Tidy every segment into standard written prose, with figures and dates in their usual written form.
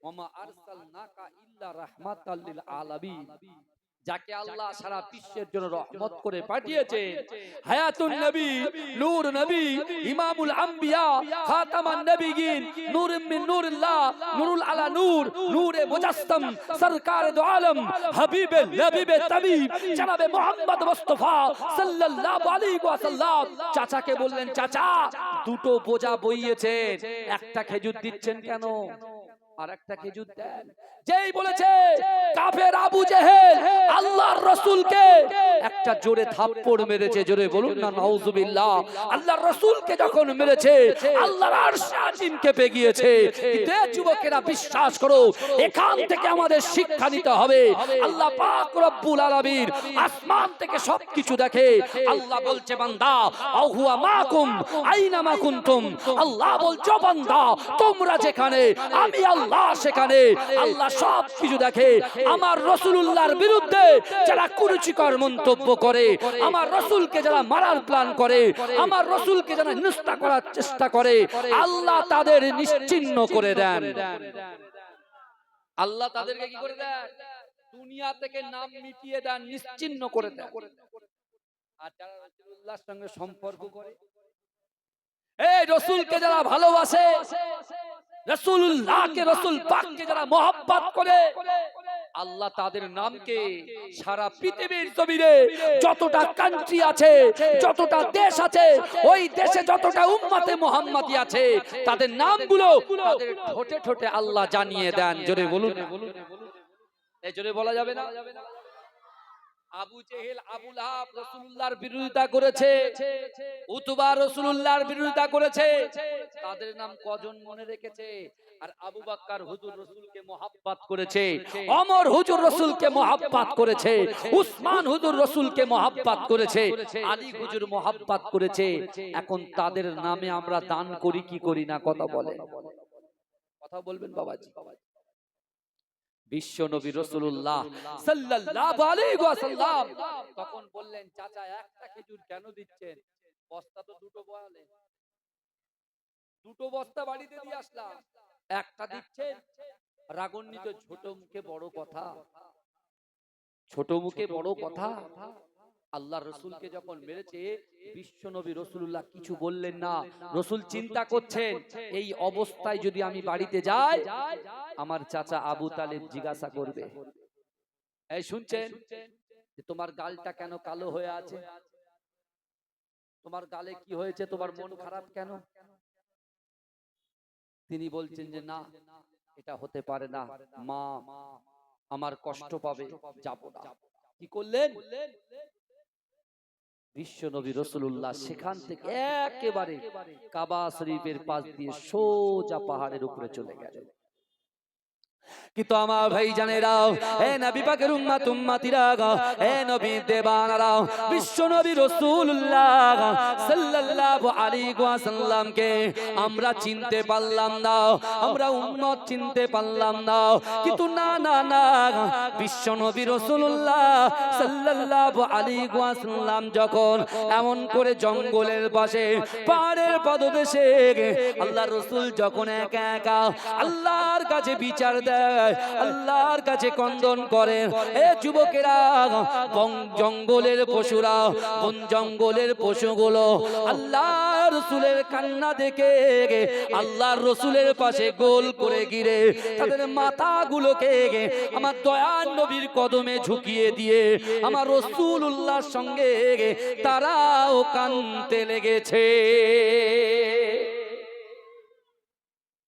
ওমা আরসালনাকা ইল্লা রাহমাতাল লিল আলামিন, যাকে আল্লাহ সারা বিশ্বের জন্য রহমত করে পাঠিয়েছে। হায়াতুন নবী, নূর নবী, ইমামুল আম্বিয়া, খাতামান নবিয়িন, নূরুম মিন নূরিল্লাহ, নূরুল আলা নূর, নূরে মুজাসসাম, সরকারে দো আলম, হাবিবে নবিবে তাবিব জনাবে মুহাম্মদ মুস্তাফা সাল্লাল্লাহু আলাইহি ওয়াসাল্লাম চাচাকে বললেন, চাচা দুটো বোঝা বইয়েছে, একটা খেজুর দিচ্ছেন কেন? আর একটা খেজুর দেন। যেই বলেছে কাফের আবু জেহেল আল্লাহর রাসূলকে একটা জোরে থাপ্পড় মেরেছে, জোরে বলুন না নাউজুবিল্লাহ। আল্লাহর রাসূলকে যখন মেরেছে আল্লাহর আরশ আজিম কেঁপে গিয়েছে। কিন্তু যুবকেরা বিশ্বাস করো, এখান থেকে আমাদের শিক্ষা নিতে হবে। আল্লাহ পাক রব্বুল আলামিন আসমান থেকে সবকিছু দেখে। আল্লাহ বলছে, বান্দা আহুয়া মাকুম আইনা মা কুনতুম, আল্লাহ বলছে বান্দা তোমরা যেখানে আমি আল্লাহ সেখানে। আল্লাহ সব কিছু দেখে। আমার রাসূলুল্লাহর বিরুদ্ধে যারা কুরুচিকর মন্তব্য করে, আমার রাসূলকে যারা মারার প্ল্যান করে, আমার রাসূলকে যারা হিংসা করার চেষ্টা করে, আল্লাহ তাদের নিশ্চিহ্ন করে দেন। আল্লাহ তাদেরকে কি করে দেন? দুনিয়া থেকে নাম মিটিয়ে দেন, নিশ্চিহ্ন করে দেন। আর যারা রাসূলুল্লাহর সঙ্গে সম্পর্ক করে, এই রাসূলকে যারা ভালোবাসে, রাসূলুল্লাহকে রাসূল পাককে যারা মহব্বত করে, আল্লাহ তাদের নামকে সারা পৃথিবীর জমিনে যতটা কান্ট্রি আছে, যতটা দেশ আছে, ওই দেশে যতটা উম্মতে মুহাম্মাদি আছে, তাদের নামগুলো তাদের ঠোঁটে ঠোঁটে আল্লাহ জানিয়ে দেন। জোরে বলুন। এই জোরে বলা যাবে না? আবু জেহেল আবু লাহাব রাসূলুল্লাহর বিরোধিতা করেছে, উতবা রাসূলুল্লাহর বিরোধিতা করেছে, তাদের নাম কজন মনে রেখেছে? আর আবু বকর হুজুর রাসূলকে মহব্বত করেছে, ওমর হুজুর রাসূলকে মহব্বত করেছে, উসমান হুজুর রাসূলকে মহব্বত করেছে, আলী হুজুর মহব্বত করেছে। এখন তাদের নামে আমরা দান করি কি করি না? কথা বলে, কথা বলবেন বাবাজি। বিশ্ব নবী রাসূলুল্লাহ সাল্লাল্লাহু আলাইহি ওয়াসাল্লাম তখন বললেন, চাচা একটা খেজুর কেন দিচ্ছেন? বস্তা তো দুটো বয়ালে, দুটো বস্তা বাড়িতে দিয়ে আসলাম, একটা দিচ্ছেন? রাগান্বিত, ছোট মুখে বড় কথা, ছোট মুখে বড় কথা। আল্লাহর রাসূলকে যখন মেরেছে, বিশ্ব নবী রাসূলুল্লাহ কিছু বললেন না। রাসূল চিন্তা করছেন, এই অবস্থায় যদি আমি বাড়িতে যাই, আমার চাচা আবু তালেব জিজ্ঞাসা করবে, এই শুনছেন যে তোমার গালটা কেন কালো হয়ে আছে? তোমার গালে কি হয়েছে? তোমার মন খারাপ কেন? তিনি বলছেন যে না, এটা হতে পারে না, মা আমার কষ্ট পাবে, যাব না। কি করলেন? বিশ্ব নবী রাসূলুল্লাহ সেখান থেকে একেবারে কাবা শরীফের পাশ দিয়ে সোজা পাহাড়ের উপরে চলে গেলেন। কিন্তু আমার ভাই জানেরা, এ নবী পাকের উম্মত উম্মতিরা, এ নবী দেবানারা, বিশ্ব নবী রাসূলুল্লাহ সাল্লাল্লাহু আলাইহি ওয়াসাল্লামকে আমরা চিনতে পারলাম না, আমরা উম্মত চিনতে পারলাম না। কিন্তু না না না, বিশ্ব নবী রাসূলুল্লাহ সাল্লাল্লাহু আলাইহি ওয়াসাল্লাম যখন এমন করে জঙ্গলের পাশে পাহাড়ের পদদেশে আল্লাহর রাসূল যখন একা একা আল্লাহর কাছে বিচার দেয়, আল্লাহর কাছে কন্দন করেন, এ যুবকেরা, বন জঙ্গলের পশুরা, বন জঙ্গলের পশুগুলো আল্লাহর রাসূলের কান্না দেখে আল্লাহর রাসূলের পাশে গোল করে ঘিরে তাদের মাথাগুলোকে আমার দয়ার নবীর কদমে ঝুঁকিয়ে দিয়ে আমার রাসূলুল্লাহর সঙ্গে তারাও কাঁদতে লেগেছে।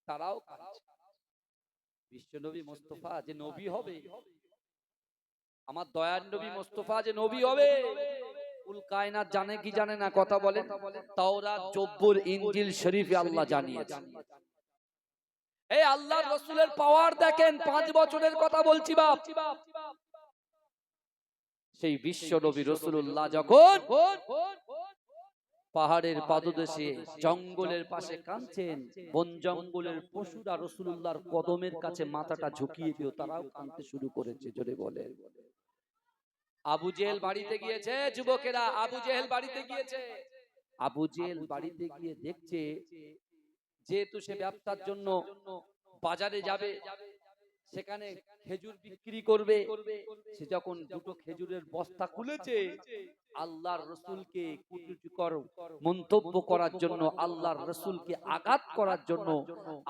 তারাও বিশ্বনবী মুস্তাফা যে নবী হবে, আমার দয়ার নবী মুস্তাফা যে নবী হবে, কুল কায়নাত জানে কি জানে না? কথা বলেন। তাওরাত, জব্বুর, ইনজিল শরীফে আল্লাহ জানিয়েছেন। এই আল্লাহর রাসূলের পাওয়ার দেখেন, 5 বছরের কথা বলছি বাপ। সেই বিশ্ব নবী রাসূলুল্লাহ যখন পাহাড়ের পাদদেশে জঙ্গলের পাশে কাঁদছেন, বন জঙ্গলের পশুরা রাসূলুল্লাহর কদমের কাছে মাথাটা ঝুঁকিয়ে দিও, তারাও কাঁদতে শুরু করেছে। জোরে বলে। আবু জেহেল বাড়িতে গিয়েছে, যুবকেরা, আবু জেহেল বাড়িতে গিয়েছে। আবু জেহেল বাড়িতে গিয়ে দেখছে, যেহেতু সে ব্যবসার জন্য বাজারে যাবে, সেখানে খেজুর বিক্রি করবে। সে যখন দুটো খেজুরের বস্তা খুলেছে, আল্লাহর রাসূলকে কুটুকর মন্তব্য করার জন্য, আল্লাহর রাসূলকে আঘাত করার জন্য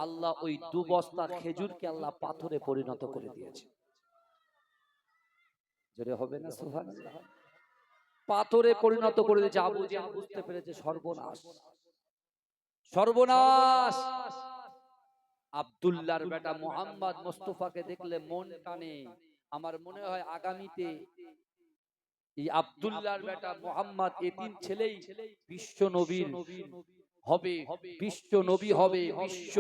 আল্লাহ ওই দু বস্তা খেজুরকে আল্লাহ পাথরে পরিণত করে দিয়েছে। জোরে হবে না সুবহানাল্লাহ? পাথরে পরিণত করে দিয়েছে। আবু জাহল বুঝতে পেরেছে সর্বনাশ, সর্বনাশ। আব্দুল্লাহর বেটা মুহাম্মদ মুস্তাফাকে দেখলে মন টানে। আমার মনে হয় আগামীতে এই আব্দুল্লাহর বেটা মুহাম্মদ, এই তিন ছেলেই বিশ্ব নবীর হবে, বিশ্ব নবী হবে। বিশ্ব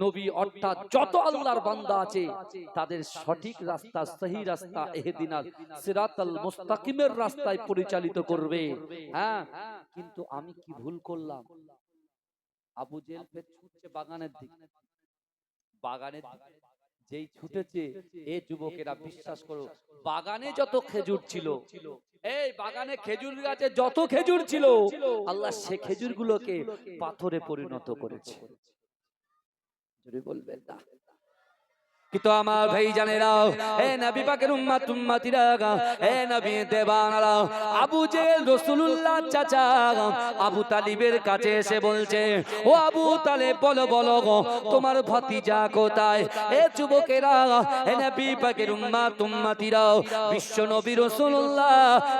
নবী অর্থাৎ যত আল্লাহর বান্দা আছে তাদের সঠিক রাস্তা, সহি রাস্তা, ইহদিনাস সিরাতাল মুস্তাকিমের রাস্তায় পরিচালিত করবে। হ্যাঁ, কিন্তু আমি কি ভুল করলাম? আবু জেহেল ফের ছুটছে বাগানের দিকে। বাগানের যেই ছুটেছে, এ যুবকেরা বিশ্বাস করো, বাগানে যত খেজুর ছিল, এই বাগানে খেজুর গাছে যত খেজুর ছিল, আল্লাহ সে খেজুর গুলোকে পাথরে পরিণত করেছে। যদি বলবেন না কিন্তু আমার ভাই জানেরা, এ নবী পাকের উম্মত উম্মতিরা, এ নবী দেবানারা, আবু জেহেল রাসূলুল্লাহ চাচা আবু তালিবের কাছে এসে বলছে, ও আবু তালেব, বলো বলো গো, তোমার ভাতিজা কোথায়? এ যুবকেরা, এ নবী পাকের উম্মত উম্মতিরা বিশ্ব নবী রাসূলুল্লাহ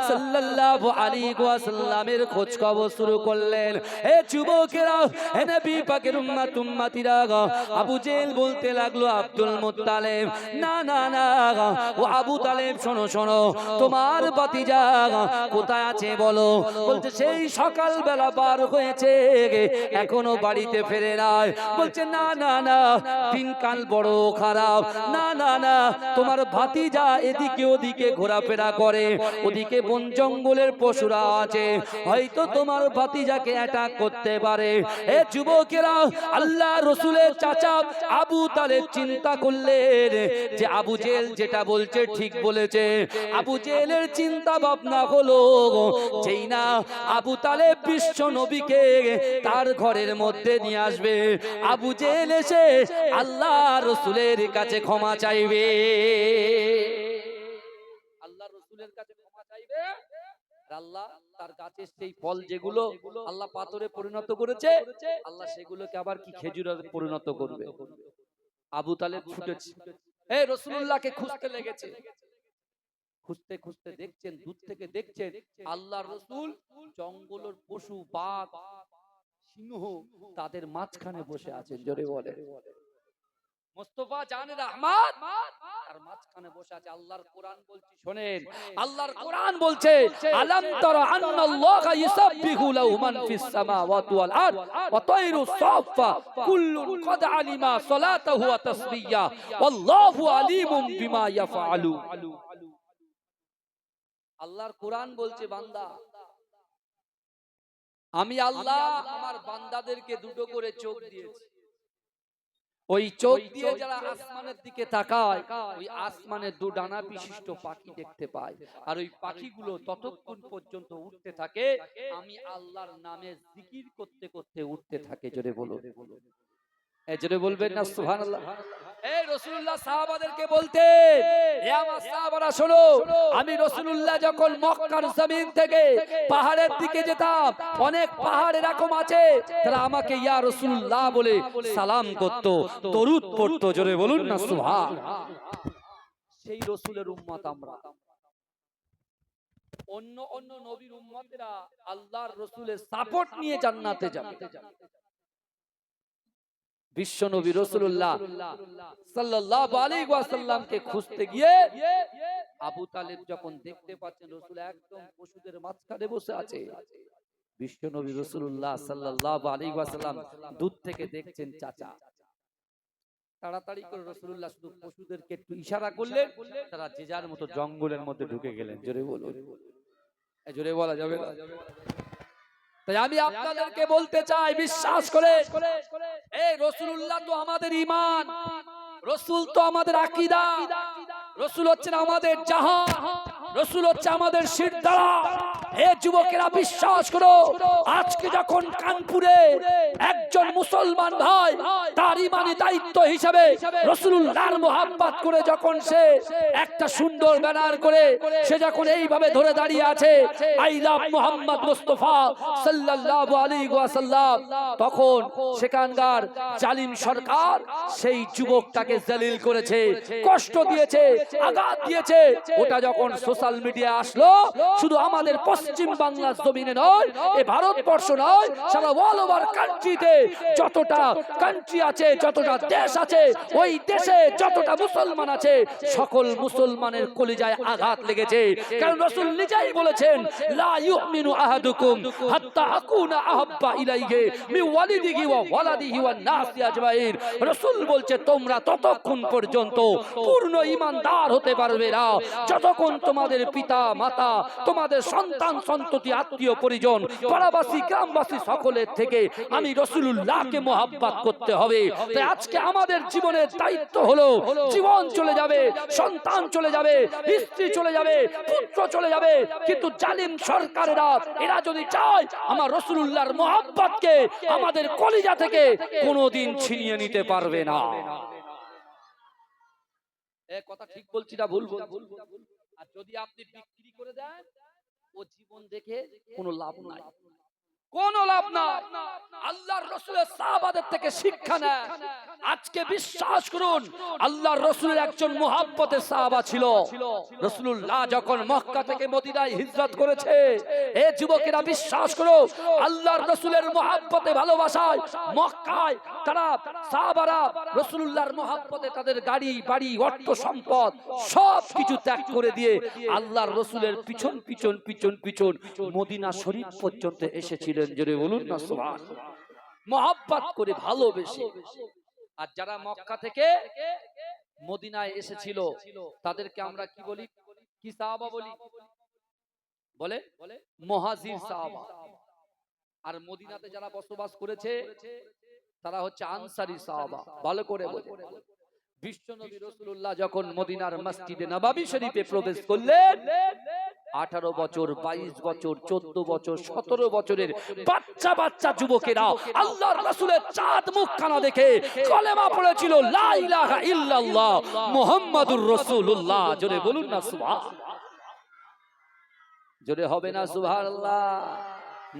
সাল্লাল্লাহু আলাইহি ওয়াসাল্লামের খোঁজ খবর শুরু করলেন। এ যুবকেরা, এ নবী পাকের উম্মত উম্মতিরা, আবু জেহেল বলতে লাগলো, আব্দুল তালেব, না না না, ও আবু তালেব, শোনো শোনো, তোমার ভাতিজা কোথায় আছে বলো। বলছে সেই সকাল বেলা পার হয়েছে, এখনো বাড়িতে ফেরে নাই। বলছে না না না, দিনকাল বড় খারাপ। না না না, তোমার ভাতিজা এদিকে ওদিকে ঘোরাফেরা করে, ওদিকে বন জঙ্গলের পশুরা আছে, হয়তো তোমার ভাতিজাকে অ্যাটাক করতে পারে। এ যুবকেরা, আল্লাহ রাসূলের চাচা আবু তালেব চিন্তা করলেন যে আবু জেহেল যেটা বলছে ঠিক বলেছে। আবু জেহেলের চিন্তা ভাবনা হলো, যেই না আবু তালেব বিশ্ব নবীকে তার ঘরের মধ্যে নিয়ে আসবে, আবু জেহেল এসে আল্লাহ রাসূলের কাছে ক্ষমা চাইবে। আল্লাহ রাসূলের কাছে ক্ষমা চাইবে, আল্লাহ তার গাছের সেই ফল যেগুলো আল্লাহ পাথরে পরিণত করেছে, আল্লাহ সেগুলোকে আবার কি খেজুরে পরিণত করবে। আবু তালেব ছুটেছে, এই রাসূলুল্লাহকে খুঁজতে লেগেছে। খুঁজতে খুঁজতে দেখছেন, দূর থেকে দেখছেন আল্লাহর রাসূল জঙ্গলের পশু, বাঘ, সিংহ তাদের মাঝখানে বসে আছেন। জোরে বলে মুস্তাফা জানে রহমত তার মাঝখানে বসে আছে। আল্লাহর কোরআন বলছি শোনেন, আল্লাহর কোরআন বলছে, আলাম তারা আন্নাল্লাহা ইউসাব্বিহু লাহু মান ফিস সামাওয়াতি ওয়াল আরদ ওয়া তায়রু সাফা কুল্লুন ক্বাদ আলিমা সালাতাহু ওয়া তাসবিহা ওয়াল্লাহু আলিমুম বিমা ইয়াফআলু। আল্লাহর কোরআন বলছে, বান্দা, আমি আল্লাহ আমার বান্দাদেরকে দুটো করে চোখ দিয়েছি। ওই চোখ দিয়ে যারা আসমানের দিকে তাকায়, ওই আসমানের দু ডানা বিশিষ্ট পাখি দেখতে পায়। আর ওই পাখিগুলো ততক্ষণ পর্যন্ত উঠতে থাকে, আমি আল্লাহর নামে জিকির করতে করতে উঠতে থাকে। জোরে বলো, জোরে বলবেন না সুবহানাল্লাহ? এই রাসূলুল্লাহ সাহাবাদেরকে বলতেন, হে আমার সাহাবারা শোনো, আমি রাসূলুল্লাহ যখন মক্কার জমিন থেকে পাহাড়ের দিকে যেতাম, অনেক পাহাড় এরকম আছে তারা আমাকে ইয়া রাসূলুল্লাহ বলে সালাম করত, দরুদ পড়তো। জোরে বলুন না সুবহানাল্লাহ? সেই রাসূলের উম্মত আমরা। অন্য অন্য নবীর উম্মতেরা আল্লাহর রাসূলের সাপোর্ট নিয়ে জান্নাতে যাবে। বিশ্ব নবী রাসূলুল্লাহ সাল্লাল্লাহু আলাইহি ওয়াসাল্লামকে খুঁজতে গিয়ে আবু তালেব যখন দেখতে পাচ্ছেন রাসূল একদম পশুদের মাঝখানে বসে আছে, বিশ্ব নবী রাসূলুল্লাহ সাল্লাল্লাহু আলাইহি ওয়াসাল্লাম দূর থেকে দেখছেন, চাচা তাড়াতাড়ি করে রাসূলুল্লাহ শুধু পশুদেরকে একটু ইশারা করলেন, তারা যে যার মতো জঙ্গলের মধ্যে ঢুকে গেলেন। জোরে বলুন, জোরে বলা যাবে না? তাই আমি আপনাদেরকে বলতে চাই, বিশ্বাস করে, এই রাসূলুল্লাহ তো আমাদের ঈমান, রাসূল তো আমাদের আকীদা, রাসূল হচ্ছেন আমাদের জাহান, রাসূল হচ্ছে আমাদের শিরদাঁড়া। হে যুবকেরা বিশ্বাস করো, আজকে যখন কানপুরে একজন মুসলমান ভাই তার ইমানি দায়িত্ব হিসেবে রাসূলুল্লাহর মুহাব্বত করে যখন সে একটা সুন্দর ব্যানার করে সে যখন এইভাবে ধরে দাঁড়িয়ে আছে আই লাভ মুহাম্মদ মুস্তাফা সাল্লাল্লাহু আলাইহি ওয়াসাল্লাম, তখন সেখানকার জালিম সরকার সেই যুবকটাকে জালিল করেছে, কষ্ট দিয়েছে, আঘাত দিয়েছে। ওটা যখন সোশ্যাল মিডিয়া আসলো, শুধু আমাদের পশ্চিম বাংলার জমিনে নয়, এই ভারতবর্ষ নয়, সারা অল ওভার কান্ট্রিতে যতটা কান্ট্রি আছে, যতটা দেশ আছে, ওই দেশে যতটা মুসলমান আছে, সকল মুসলমানের কলিজায় আঘাত লেগেছে। কারণ রাসূল নিজেই বলেছেন, লা ইউমিনু আহাদুকুম হাত্তা আকুনা আহাব্বা ইলাইহি মিন ওয়ালিদিহি ওয়া ওয়ালাদিহি ওয়ান নাসি আজমাইন। রাসূল বলছে, তোমরা ততক্ষণ পর্যন্ত পূর্ণ ঈমানদার হতে পারবে না যতক্ষণ তোমাদের পিতা মাতা, তোমাদের সন্তান সন্ততি, আত্মীয় পরিজন, পাড়াবাসী, গ্রামবাসী সকলের থেকে আমি রাসূলুল্লাহকে মুহাব্বত করতে হবে। তাই আজকে আমাদের জীবনের দায়িত্ব হলো, জীবন চলে যাবে, সন্তান চলে যাবে, স্ত্রী চলে যাবে, পুত্র চলে যাবে, কিন্তু জালিম সরকারেরা এরা যদি চায় আমার রাসূলুল্লাহর মুহাব্বতকে আমাদের কলিজা থেকে কোনোদিন ছিনিয়ে নিতে পারবে না। কথা ঠিক বলছি না ভুল বলছি? আর যদি আপনি বিক্রি করে দেন, ও জীবন দেখে কোনো লাভ নাই, কোন লাভ না। আল্লাহর রাসূলের সাহাবাদের থেকে শিক্ষা নেন। আজকে বিশ্বাস করুন, আল্লাহর রাসূলের একজন মুহাব্বতের সাহাবা ছিল। রাসূলুল্লাহ যখন মক্কা থেকে মদিনায় হিজরত করেছে, এ যুবকেরা বিশ্বাস করো, আল্লাহর রাসূলের মুহাব্বতে ভালোবাসায় মক্কায় তারা সাহাবারা রাসূলুল্লাহর মুহাব্বতে তাদের গাড়ি বাড়ি অর্থ সম্পদ সব কিছু ত্যাগ করে দিয়ে আল্লাহর রাসূলের পিছন পিছন পিছন পিছন মদিনা শরীফ পর্যন্ত এসেছিলেন। জোরে বলুন না সুবহানাল্লাহ। মুহাব্বত করে ভালোবেসে। আর যারা মক্কা থেকে মদিনায় এসেছিল তাদেরকে আমরা কি বলি, কি সাহাবা বলি? বলে মুহাজির সাহাবা। আর মদিনাতে যারা বসবাস করেছে তারা হচ্ছে আনসারী সাহাবা। ভালো করে বোঝেন। বিশ্বনবী রাসূলুল্লাহ যখন মদিনার মসজিদে নববী শরীফে প্রবেশ করলেন, 18 বছর, 22 বছর, 14 বছর, 17 বছরের বাচ্চা বাচ্চা যুবকেরা আল্লাহর রাসূলের চাঁদ মুখখানা দেখে কলেমা পড়েছিল, লা ইলাহা ইল্লাল্লাহ মুহাম্মাদুর রাসূলুল্লাহ। জোরে বলুন না সুবহানাল্লাহ। জোরে হবে না সুবহানাল্লাহ?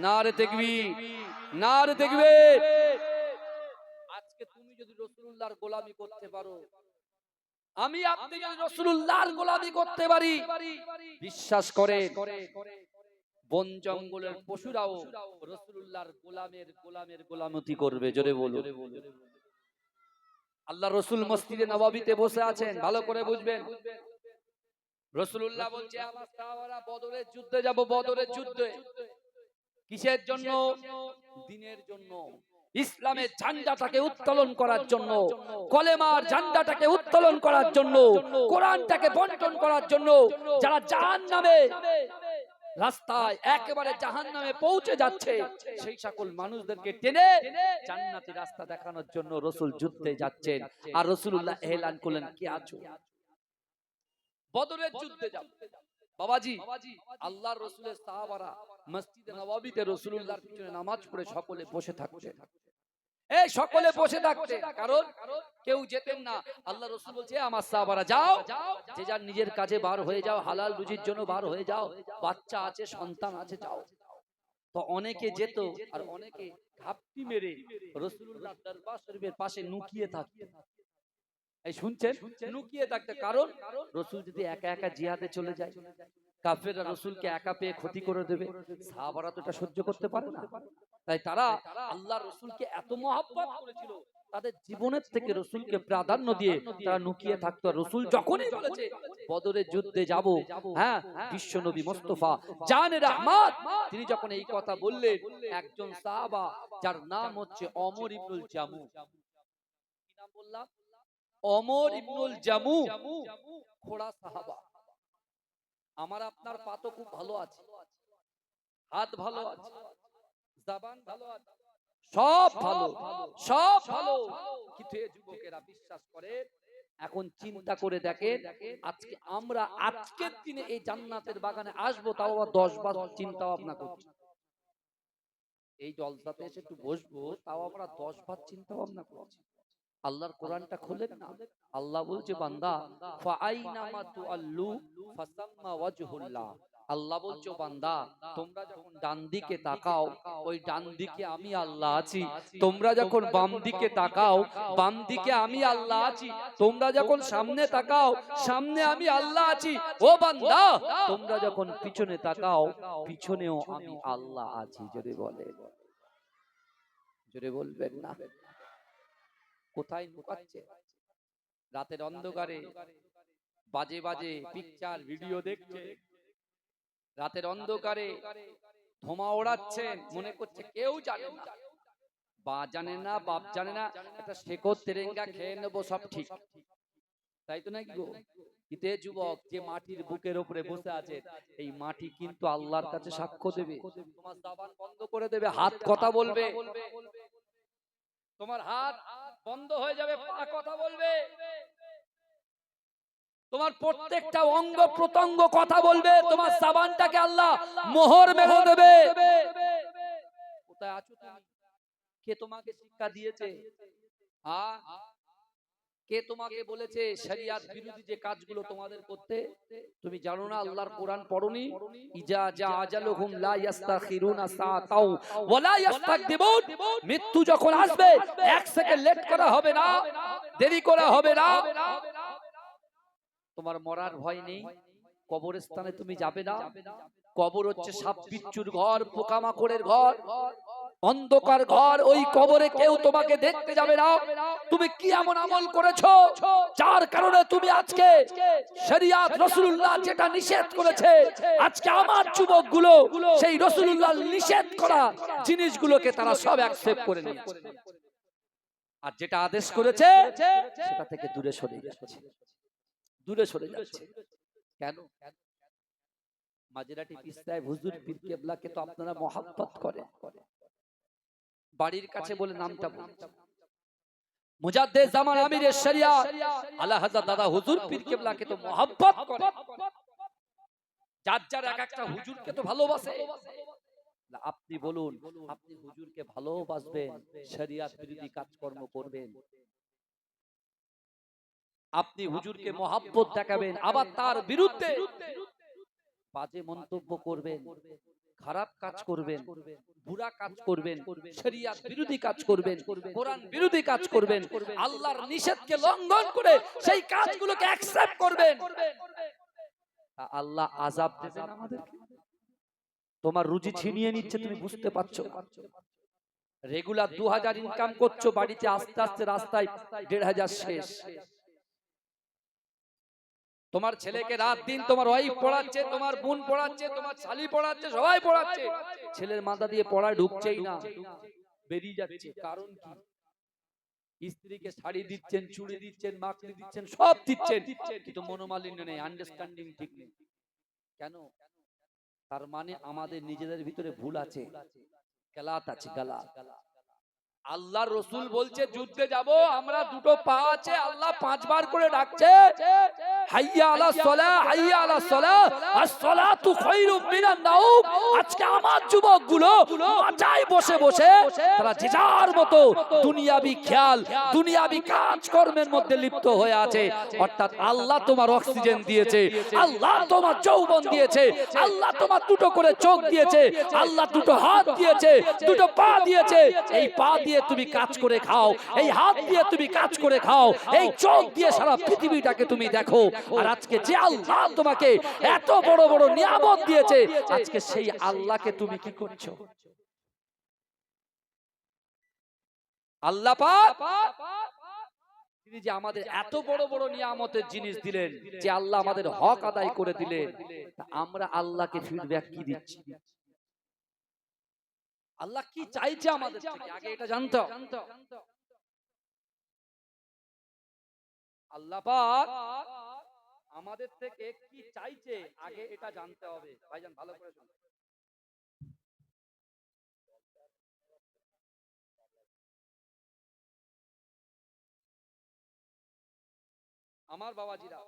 নারে তাকবীর, নারে তাকবীর। আজকে তুমি যদি রাসূলুল্লাহর গোলামি করতে পারো, আমি আপনি যদি রাসূলুল্লাহর গোলামি করতে পারি, বিশ্বাস করেন বন জঙ্গলের পশুরাও রাসূলুল্লাহর গোলামের গোলামতি করবে। জোরে বলুন। আল্লাহ রাসূল মসজিদে নববীতে বসে আছেন, ভালো করে বুঝবেন। রাসূলুল্লাহ বলছে, আমার সাহাবারা বদরের যুদ্ধে যাব। বদরের যুদ্ধে কিসের জন্য? দ্বীনের জন্য, ইসলামের ঝান্ডাটাকে উত্তোলন করার জন্য, কলেমার ঝান্ডাটাকে উত্তোলন করার জন্য, কোরআনটাকে বন্টন করার জন্য। যারা জাহান্নামে রাস্তায় একেবারে জাহান্নামে পৌঁছে যাচ্ছে, সেই সকল মানুষদেরকে টেনে জান্নাতের রাস্তা দেখানোর জন্য রাসূল যুদ্ধে যাচ্ছেন। আর রাসূলুল্লাহ এলান করলেন, কে আছো? বদরের যুদ্ধে যাব। বাবাজি, আল্লাহর রাসূলের সাহাবারা মসজিদে নববীতে রাসূলুল্লাহর পিছনে নামাজ পড়ে সকলে বসে থাকতেন। এই সকলে বসে থাকতেন, কারণ কেউ যেতেন না। আল্লাহ রাসূল বলছে, আমার সাহাবারা যাও, যে যার নিজের কাজে বার হয়ে যাও, হালাল রুজির জন্য বার হয়ে যাও, বাচ্চা আছে, সন্তান আছে, যাও। তো অনেকে যেত আর অনেকে ঘাপটি মেরে রাসূলুল্লাহর দরবার শরীফের পাশে লুকিয়ে থাকতেন। এই শুনছেন, লুকিয়ে থাকতে। কারণ রাসূল যদি একা একা জিহাদে চলে যায়, কাফেররা রাসূলকে একা পেয়ে ক্ষতি করে দেবে, সাহাবারা তো এটা সহ্য করতে পারে না। তাই তারা আল্লাহর রাসূলকে এত মহব্বত করেছিল, তাদের জীবনের থেকে রাসূলকে প্রাধান্য দিয়ে তারা লুকিয়ে থাকতো। রাসূল যখনই বলেছে বদরের যুদ্ধে যাব, হ্যাঁ, বিশ্বনবী মুস্তাফা জানে রাহমাত, তিনি যখন এই কথা বললেন, একজন সাহাবা যার নাম হচ্ছে ওমর ইবনুল জামু, কি নাম বললাম? ওমর ইবনুল জামু, খোড়া সাহাবা। আমার আপনার পা তো খুব ভালো আছে, হাত ভালো আছে, জবান ভালো আছে, সব ভালো, সব ভালো, কিন্তু এই যুবকেরা বিশ্বাস করে এখন চিন্তা করে দেখেন, আজকে আমরা আজকের দিনে এই জান্নাতের বাগানে আসবো, তাও আবার 10 বার চিন্তা ভাবনা করছি। এই জলসাতে এসে একটু বসবো, তাও আমরা 10 বার চিন্তা ভাবনা করছি। আল্লাহর কোরআনটা খোলেন না, আল্লাহ বলছে বান্দা ফাআইনামা তুআল্লু ফাসাম্মা ওয়াজহুল্লাহ। আল্লাহ বলছে বান্দা, তোমরা যখন ডান দিকে তাকাও, ওই ডান দিকে আমি আল্লাহ আছি। তোমরা যখন বাম দিকে তাকাও, বাম দিকে আমি আল্লাহ আছি। তোমরা যখন সামনে তাকাও, সামনে আমি আল্লাহ আছি। ও বান্দা, তোমরা যখন পিছনে তাকাও, পিছনেও আমি আল্লাহ আছি। জোরে বলে, জোরে বলবেন না? কোথায় লুকাচ্ছে? রাতের অন্ধকারে বাজে বাজে পিকচার ভিডিও দেখছে, রাতের অন্ধকারে ধোঁয়া ওড়াচ্ছেন, মনে করছে কেউ জানে না, বা জানে না, বাপ জানে না, একটা শেকড় তেরেঙ্গা খেয়ে নেবো, সব ঠিক। তাই তো নাকি গো? কিন্তু যুবক, যে মাটির বুকের উপরে বসে আছে, এই মাটি কিন্তু আল্লাহর কাছে সাক্ষ্য দেবে। তোমার জবান বন্ধ করে দেবে, হাত কথা বলবে। তোমার হাত বন্ধ হয়ে যাবে, পা কথা বলবে। তোমার প্রত্যেকটা অঙ্গ প্রত্যঙ্গ কথা বলবে। তোমার জবানটাকে আল্লাহ মোহর মেরে দেবে। কোথায় আছো তুমি? কে তোমাকে শিক্ষা দিয়েছে? কে তোমাকে বলেছে শরিয়ত বিরোধী যে কাজগুলো তোমাদের করতে? তুমি জানো না? আল্লাহর কোরআন পড়নি? ইজা জা আজালুহুম লা ইস্তাখিরুনা সাআতাও ওয়া লা ইস্তাকদিমুন। মৃত্যু যখন আসবে, এক সেকেন্ড লেট করা হবে না, দেরি করা হবে না। তোমার মরার ভয় নেই, কবরস্থানে তুমি যাবে না। কবর হচ্ছে সাপ বিচ্ছুর ঘর, পোকামাকড়ের ঘর, অন্ধকার ঘর। ওই কবরে কেউ তোমাকে দেখতে যাবে না। তুমি কি এমন আমল করেছো যার কারণে তুমি আজকে শরিয়ত রাসূলুল্লাহ যেটা নিষেধ করেছে, আজকে আমার যুবকগুলো সেই রাসূলুল্লাহ নিষেধ করা জিনিসগুলোকে তারা সব অ্যাকসেপ্ট করে নিয়েছে, আর যেটা আদেশ করেছে সেটা থেকে দূরে সরে যাচ্ছে, দূরে সরে যাচ্ছে। কেন? মাঝরাটি পীর সাহেব হুজুর পীর কেবলাকে তো আপনারা মহব্বত করেন, বাড়ির কাছে বলে নামটা বলছেন। মুজাদ্দেদ জামান আমিরে শরিয়ত আলা হযরত দাদা হুজুর পীর কেবলাকে তো মহব্বত করে। যার যার এক একটা হুজুরকে তো ভালোবাসে। আপনি বলুন, আপনি হুজুরকে ভালোবাসবেন, শরিয়ত বিরোধী কাজকর্ম করবেন? আপনি হুজুরকে মহব্বত দেখাবেন, আবার তার বিরুদ্ধে বাজে মন্তব্য করবেন, খারাপ কাজ করবেন, বুরা কাজ করবেন, শরিয়ত বিরোধী কাজ করবেন, কোরআন বিরোধী কাজ করবেন, আল্লাহর নিষেধকে লঙ্ঘন করে সেই কাজগুলোকে অ্যাকসেপ্ট করবেন, আল্লাহ আযাব দেবেন আমাদেরকে। তোমার রুজি ছিনিয়ে নিচ্ছে, তুমি বুঝতে পারছো? রেগুলার 2000 ইনকাম করছো, বাড়িতে আস্তে আস্তে রাস্তায় 1500 শেষ। তোমার ছেলেকে রাত দিন তোমার ওয়াইফ পড়াচ্ছে, তোমার বোন পড়াচ্ছে, তোমার শালি পড়াচ্ছে, সবাই পড়াচ্ছে, ছেলের মাথা দিয়ে পড়ায় ঢুকছেই না, বেরিয়ে যাচ্ছে। কারণ কি? স্ত্রীকে শাড়ি দিচ্ছেন, চুড়ি দিচ্ছেন, মাকড়ি দিচ্ছেন, সব দিচ্ছেন, কিন্তু মনোমালিন্য নেই, আন্ডারস্ট্যান্ডিং ঠিক নেই। কেন? তার মানে আমাদের নিজেদের ভিতরে ভুল আছে, গালাত আছে, গালাত। আল্লাহর রাসূল বলছে যুদ্ধে যাব, আমরা দুটো পা আছে, আল্লাহ 5 বার করে ডাকছে, হাইয়া আলাস সালাহ, হাইয়া আলাস সালাহ, আস-সালাতু খায়রুম মিনান নাওম। আজকে আমার যুবকগুলো মাচায় বসে বসে তারা যে যার মতো দুনিয়াবি খেয়াল, দুনিয়াবি কাজকর্মের মধ্যে লিপ্ত হয়ে আছে। অর্থাৎ আল্লাহ তোমার অক্সিজেন দিয়েছে, আল্লাহ তোমার যৌবন দিয়েছে, আল্লাহ তোমার দুটো করে চোখ দিয়েছে, আল্লাহ দুটো হাত দিয়েছে, দুটো পা দিয়েছে। এই পা দিয়ে তুমি কাজ করে খাও, এই হাত দিয়ে তুমি কাজ করে খাও, এই চোখ দিয়ে সারা পৃথিবীটাকে তুমি দেখো। আর আজকে যে আল্লাহ তোমাকে এত বড় বড় নিয়ামত দিয়েছে, আজকে সেই আল্লাহকে তুমি কি করছো? আল্লাহ পাক তিনি যে আমাদের এত বড় বড় নিয়ামতের জিনিস দিলেন, যে আল্লাহ আমাদের হক আদায় করে দিলেন, আমরা আল্লাহকে ফিডব্যাক কি দিচ্ছি? আল্লাহ কি চাইছে আমাদের থেকে, আগে এটা জানতে হবে। আল্লাহ পাক আমাদের থেকে কি চাইছে, আগে এটা জানতে হবে। ভাইজান ভালো করে শুনুন। আমার বাবাজিরা,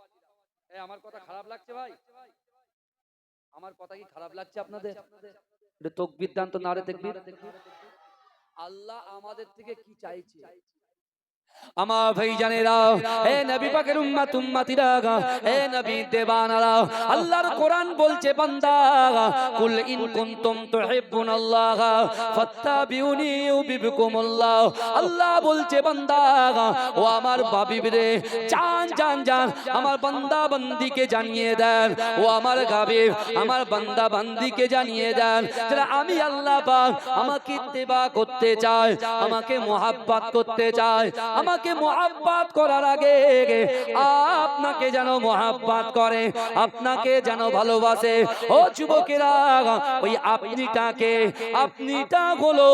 আমার কথা খারাপ লাগছে ভাই? আমার কথা কি খারাপ লাগছে আপনাদের? এটা তাকবীর দান তো, নারে তাকবীর। আল্লাহ আমাদের থেকে কি চাইছে? আমার ভাইজানেরা, হে নবী পাকের উম্মত উম্মতিরা, হে নবী দেবানারা, আল্লাহর কোরআন বলছে বান্দা, কুল ইন কুনতুম তুহিব্বুনাল্লাহ ফাত্তাবিউনি ইউহিব্বুকুমুল্লাহ। আল্লাহ বলছে বান্দা, ও আমার বাবিরে, জান জান জান আমার বান্দা বান্দিকে জানিয়ে দেন, ও আমার গাবিব আমার বান্দা বান্দিকে জানিয়ে দেন, যারা আমি আল্লাহ পাক আমাকে ইত্তেবা করতে চায়, আমাকে মুহাব্বত করতে চায়, আমাকে মুহাব্বত করার আগে আপনাকে যেন মুহাব্বত করে, আপনাকে যেন ভালোবাসে। ও যুবকেরা, ওই আপনিটা হলো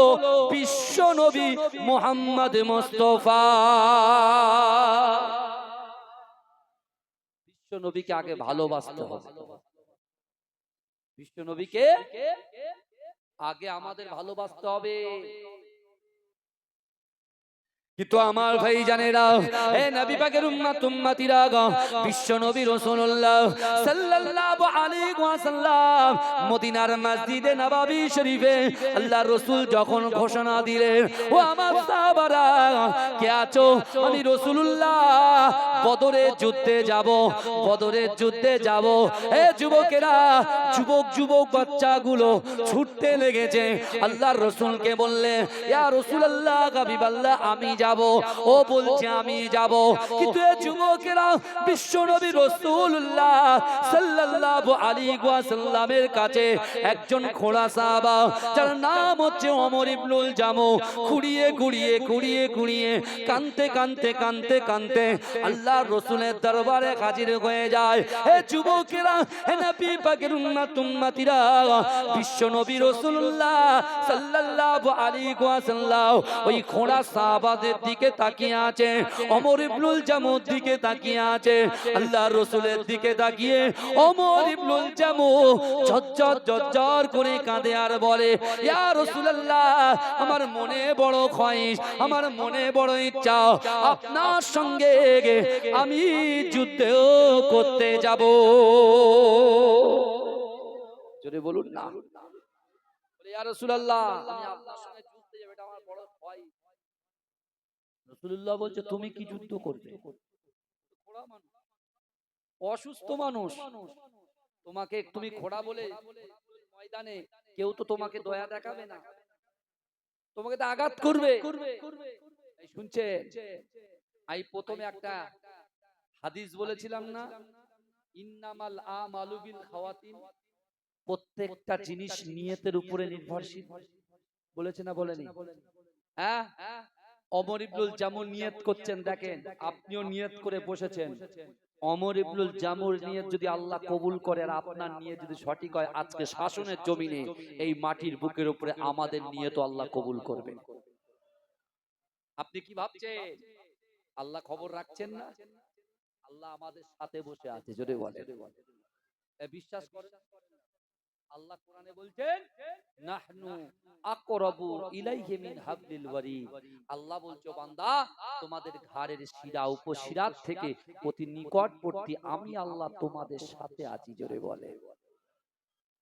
বিশ্ব নবী মুহাম্মদ মুস্তাফা। বিশ্ব নবীকে আগে ভালোবাসতে হবে, বিশ্ব নবীকে আগে আমাদের ভালোবাসতে হবে। কিন্তু আমার ভাইজানেরা, হে নবী পাকের উম্মত উম্মতিরা, বিশ্ব নবী রাসূলুল্লাহ সাল্লাল্লাহু আলাইহি ওয়াসাল্লাম মদিনার মসজিদে নববী শরীফে আল্লাহর রাসূল যখন ঘোষণা দিলেন, ও আমার সাহাবারা কে আছো, আমি রাসূলুল্লাহ বদরের যুদ্ধে যাব, বদরের যুদ্ধে যাব। হে যুবকেরা, যুবক বাচ্চাগুলো ছুটতে লেগেছে, আল্লাহর রাসূলকে বললে, ইয়া রাসূলুল্লাহ হাবিবাল্লাহ আমি যাব। ও বলছে আমি যাব, কিন্তু এই যুবকেরা বিশ্বনবী রাসূলুল্লাহ সাল্লাল্লাহু আলাইহি ওয়াসাল্লামের কাছে একজন খোড়া সাহাবা, যার নাম হচ্ছে ওমর ইবনুল জামু, কুড়িয়ে কানতে আল্লাহর রাসূলের দরবারে হাজির হয়ে যায়। হে যুবকেরা, হে নবী পাকের উম্মত উম্মতিরা, বিশ্বনবী রাসূলুল্লাহ সাল্লাল্লাহু আলাইহি ওয়াসাল্লাম ওই খোড়া সাহাবাদের দিকে তাকিয়ে আছে, ওমর ইবনুল জামুর দিকে তাকিয়ে আছে। আল্লাহর রাসূলের দিকে তাকিয়ে ওমর ইবনুল জামু ঝরঝর করে কাঁদে আর বলে, ইয়া রাসূলুল্লাহ, আমার মনে বড় খয়েশ, আমার মনে বড় ইচ্ছা, আপনার সঙ্গে আমি যুদ্ধ করতে যাব। জোরে বলুন না। বলে, ইয়া রাসূলুল্লাহ, আমি আপনার সঙ্গে যুদ্ধে যাব, এটা আমার বড় ভয়। রাসূলুল্লাহ বলছে, তুমি কি যুদ্ধ করবে? খোড়া মানুষ, অসুস্থ মানুষ, তোমাকে তুমি খোড়া বলে ময়দানে কেউ তো তোমাকে দয়া দেখাবে না, তোমাকে তো আঘাত করবে। শুনছে, আমি প্রথমে একটা হাদিস বলেছিলাম না, ইন্নামাল আমালু বিল খাওয়াতিন, প্রত্যেকটা জিনিস নিয়তের উপরে নির্ভরশীল, বলেছে না বলেনি? হ্যাঁ, ওমর ইবনুল জামু নিয়ত করছেন, দেখেন আপনিও নিয়ত করে বসেছেন, ওমর ইবনুল জামুর নিয়ত যদি আল্লাহ কবুল করে আর আপনার নিয়ত যদি সঠিক হয়, আজকে শাসনের জমিনে এই মাটির বুকের উপরে আমাদের নিয়ত আল্লাহ কবুল করবে। আপনি কি ভাবছেন আল্লাহ খবর রাখছেন না? আল্লাহ আমাদের সাথে বসে আছে, জোরে বলে বিশ্বাস করেন। আল্লাহ কোরআনে বলছেন, নাহনু আকরাবু ইলাইহি মিন হাবলিল ওয়ারিদ। আল্লাহ বলছো, বান্দা তোমাদের ঘাড়ের শিরা উপশিরার থেকে অতি নিকটবর্তী আমি আল্লাহ তোমাদের সাথে আছি, জোরে বলে।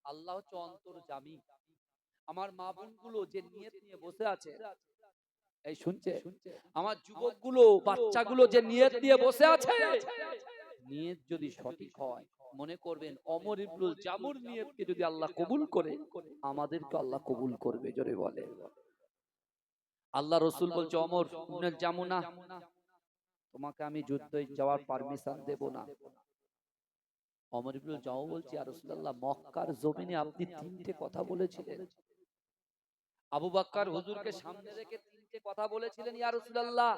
আল্লাহ হচ্ছে অন্তর্যামী। আমার মা বোনগুলো যে নিয়ত নিয়ে বসে আছে, এই শুনছে, আমার যুবকগুলো বাচ্চাগুলো যে নিয়ত নিয়ে বসে আছে, নিয়ত যদি সঠিক হয়, মনে করবেন ওমর ইবনুল জামুর নিয়তকে যদি আল্লাহ কবুল করে, আমাদেরকে আল্লাহ কবুল করবে, জোরে বলে। আল্লাহ রাসূল বলছে, ওমর ইবনুল জামু না, তোমাকে আমি যুদ্ধে যাওয়ার পারমিশন দেব না। ওমর ইবনুল জামু বলছে, ইয়া রাসূলুল্লাহ, মক্কার জমিনে আপনি তিনটে কথা বলেছিলেন, আবু বকর হুজুরকে সামনে রেখে তিনটে কথা বলেছিলেন, ইয়া রাসূলুল্লাহ,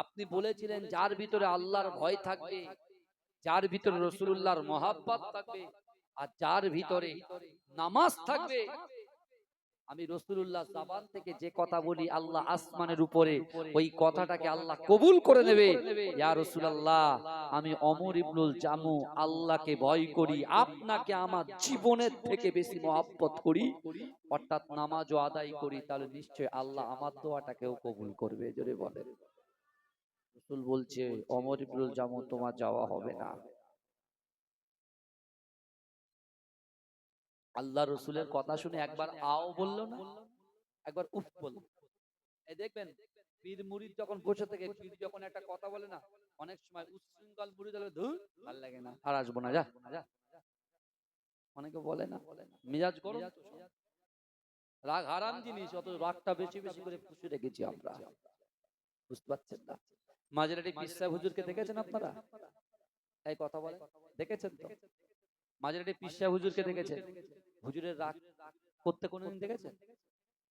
আপনি বলেছিলেন যার ভিতরে আল্লাহর ভয় থাকবে, যার ভিতরে রাসূলুল্লাহর মহব্বত থাকবে, আর যার ভিতরে নামাজ থাকবে, আমি রাসূলুল্লাহ জবান থেকে যে কথা বলি আল্লাহ আসমানের উপরে ওই কথাটাকে আল্লাহ কবুল করে নেবে। ইয়া রাসূলুল্লাহ, আমি ওমর ইবনুল জামু আল্লাহকে ভয় করি, আপনাকে আমার জীবনের থেকে বেশি মহব্বত করি, অর্থাৎ নামাজও আদায় করি, তাহলে নিশ্চয় আল্লাহ আমার দোয়াটাকেও কবুল করবে, জোরে বলেন। রাসূল বলছে ওমর ইবনুল জামু তোমার যাওয়া হবে না। আল্লাহ রসুলের কথা শুনে একবার আও বললো না, একবার উফ বলল। এই দেখবেন পীর মুরিদ যখন বসে থেকে পীর যখন একটা কথা বলে না, অনেক সময় উচ্ছৃঙ্খল মুরিদ হলে ধুর ভালো লাগে না, আর আসবো না, যা যা। অনেকে বলে না, মেজাজ গরম, রাগ হারাম জিনিস, অত রাগটা বেশি বেশি করে পুষে রেখেছি আমরা, বুঝতে পারছেন না। মাঝরাটি পীর সাহেব হুজুরকে দেখেছেন আপনারা? এই কথা বলে দেখেছেন তো? মাঝরাটি পীর সাহেব হুজুরকে দেখেছেন? হুজুরের রাগ করতে কোনোদিন দেখেছেন?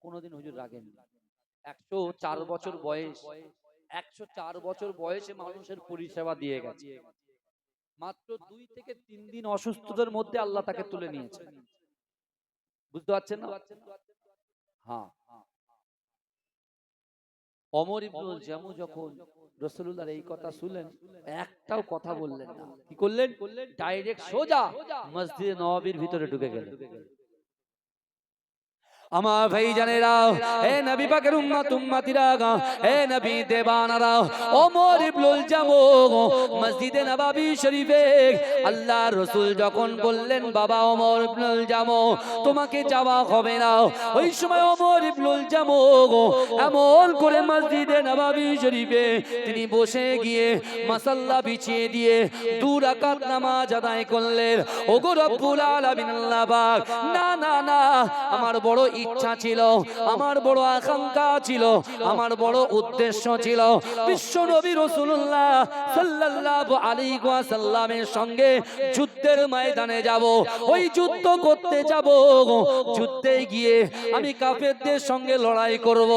কোনোদিন হুজুর রাগেননি। 104 বছর বয়স, 104 বছর বয়সে মানুষের পরিষেবা দিয়ে গেছে। মাত্র 2 থেকে 3 দিন অসুস্থতার মধ্যে আল্লাহ তাকে তুলে নিয়েছে, বুঝতে পারছেন না? হ্যাঁ, ওমর ইবনুল জামু যখন রাসূলুল্লাহর এই কথা শুনলেন, একটাও কথা বললেন না। কি করলেন? ডাইরেক্ট সোজা মসজিদে নববীর ভিতরে ঢুকে গেলেন। আমার ভাইজানেরা, এ নবী পাকের উম্মত উম্মতিরা, এ নবী দেবানারা, ওমর ইবনুল জামু মসজিদে নববী শরীফে আল্লাহর রাসূল যখন বললেন বাবা ওমর ইবনুল জামু তোমাকে যাওয়া হবে না, ওই সময় ওমর ইবনুল জামু এমন করে মসজিদে নববী শরীফে তিনি বসে গিয়ে মাসাল্লা বিছিয়ে দিয়ে 2 রাকাত নামাজ আদায় করলেন। ওগো রব্বুল আলামিন আল্লাহ পাক, না না না, আমার বড় ইচ্ছা ছিল, আমার বড় আকাঙ্ক্ষা ছিল, আমার বড় উদ্দেশ্য ছিল বিশ্ব নবী রাসূলুল্লাহ সাল্লাল্লাহু আলাইহি ওয়াসাল্লামের সঙ্গে যুদ্ধের ময়দানে যাব, ওই যুদ্ধ করতে যাব, যুদ্ধে গিয়ে আমি কাফেরদের সঙ্গে লড়াই করব,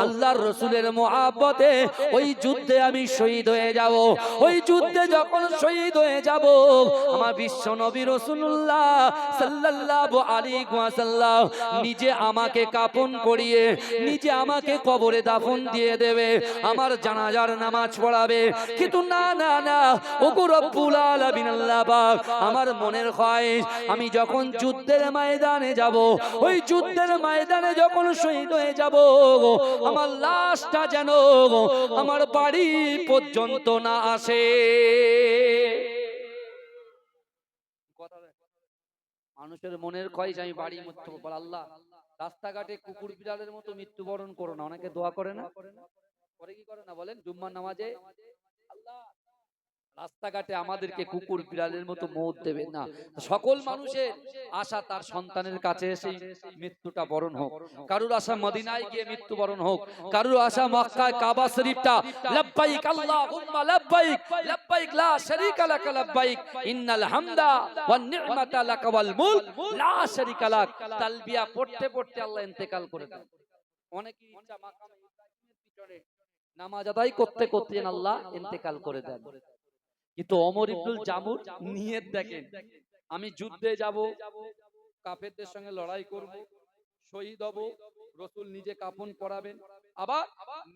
আল্লাহর রাসূলের মুহাব্বতে ওই যুদ্ধে আমি শহীদ হয়ে যাব। ওই যুদ্ধে যখন শহীদ হয়ে যাব, আমার বিশ্ব নবী রাসূলুল্লাহ সাল্লাল্লাহু আলাইহি ওয়াসাল্লাম নিজে আমাকে কাফন পরিয়ে নিজে আমাকে কবরে দাফন দিয়ে দেবে, আমার জানাজার নামাজ পড়াবে। কিন্তু না না না, ওগো রব্বুল আলামিন আল্লাহ পাক, আমার মনের খয়েশ আমি যখন যুদ্ধের ময়দানে যাব, ওই যুদ্ধের ময়দানে যখন শহীদ হয়ে যাব, আমার লাশটা যেন আমার বাড়ি পর্যন্ত না আসে। মানুষের মনের খয়েশ আমি বাড়ি মধ্যে বল, আল্লাহ রাস্তাঘাটে কুকুর বিড়ালের মতো মৃত্যুবরণ করো না। অনেকে দোয়া করে না, করে কি করে না বলেন? জুম্মার নামাজে আল্লাহ রাস্তাঘাটে আমাদেরকে কুকুর বিড়ালের মতো মৌত দেবেন না। সকল মানুষের আশা তার সন্তানের কাছে এসে মৃত্যুটা বরণ হোক, কারুর আশা মদিনায় গিয়ে মৃত্যুবরণ হোক, কারুর আশা মক্কায় কাবা শরীফটা লাব্বাইক আল্লাহুম্মা লাব্বাইক লাব্বাইক লা শারীকা লাক লাব্বাইক ইন্নাল হামদা ওয়ান নি'মাতা লাক ওয়াল মুলক লা শারীকা লাক তালবিয়া পড়তে পড়তে আল্লাহ ইন্তেকাল করে দেন। অনেকের ইচ্ছা মাকাম ইব্রাহিমের পিছনে নামাজ আদায় করতে করতে আল্লাহ ইন্তেকাল করে দেন। কিন্তু ওমর ইবনুল জামুর নিয়ত দেখেন, আমি যুদ্ধে যাব, কাফেরদের সঙ্গে লড়াই করব, শহীদ হব, রাসূল নিজে কাফন পরাবেন, আবার